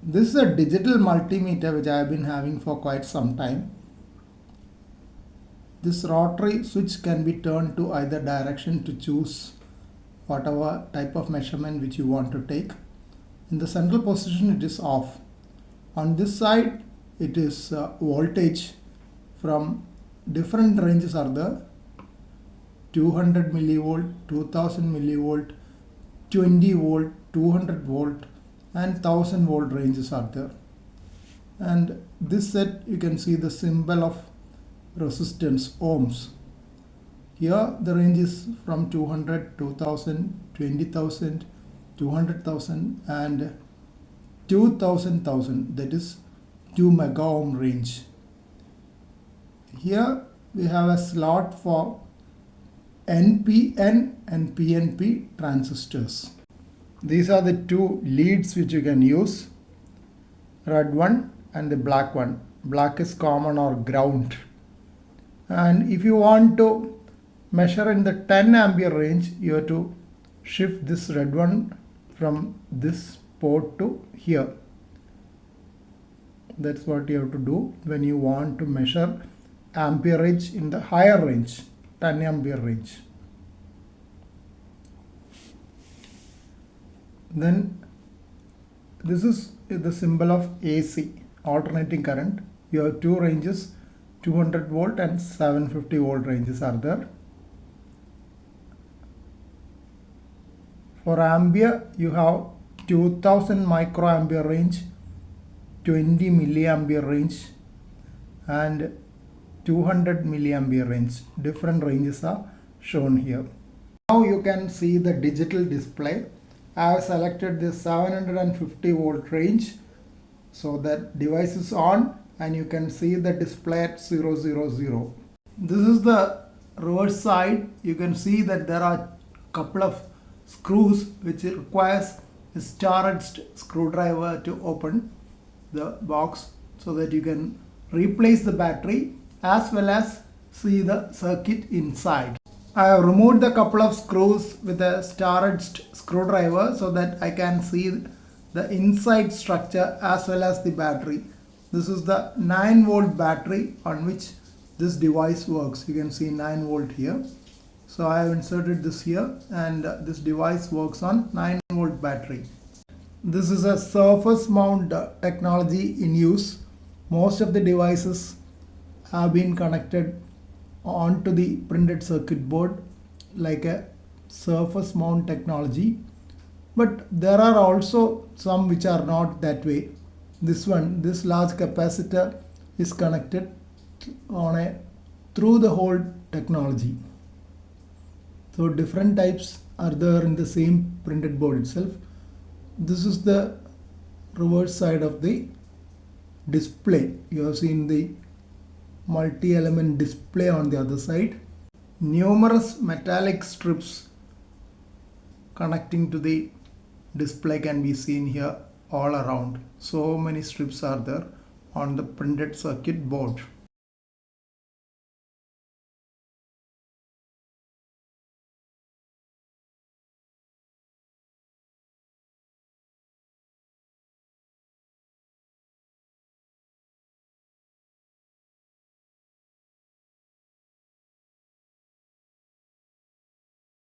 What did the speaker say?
This is a digital multimeter which I have been having for quite some time. This rotary switch can be turned to either direction to choose whatever type of measurement which you want to take. In the central position it is off. On this side it is voltage from different ranges are there. 200 millivolt, 2000 millivolt, 20 volt, 200 volt and 1000 volt ranges are there. And this set you can see the symbol of resistance ohms. Here the range is from 200, 2000, 20,000, 200,000 and 2000,000, that is 2 mega ohm range. Here we have a slot for NPN and PNP transistors. These are the two leads which you can use, red one and the black one. Black is common or ground. And if you want to measure in the 10 ampere range, you have to shift this red one from this port to here. That's what you have to do when you want to measure amperage in the higher range, 10 ampere range. Then this is the symbol of AC, alternating current. You have two ranges, 200 volt and 750 volt ranges are there. For ampere you have 2000 microampere range, 20 milliampere range and 200 milliampere range. Different ranges are shown here. Now you can see the digital display. I have selected this 750 volt range, so that device is on and you can see the display at 000. This is the reverse side. You can see that there are a couple of screws which requires a star-edged screwdriver to open the box, so that you can replace the battery as well as see the circuit inside. I have removed the couple of screws with a star-edged screwdriver so that I can see the inside structure as well as the battery. This is the 9 volt battery on which this device works. You can see 9 volt here. So I have inserted this here and this device works on 9 volt battery. This is a surface mount technology in use. Most of the devices have been connected onto the printed circuit board like a surface mount technology, but there are also some which are not that way. This large capacitor is connected on a through the hole technology. So different types are there in the same printed board itself. This is the reverse side of the display. You have seen the multi-element display on the other side. Numerous metallic strips connecting to the display can be seen here all around. So many strips are there on the printed circuit board.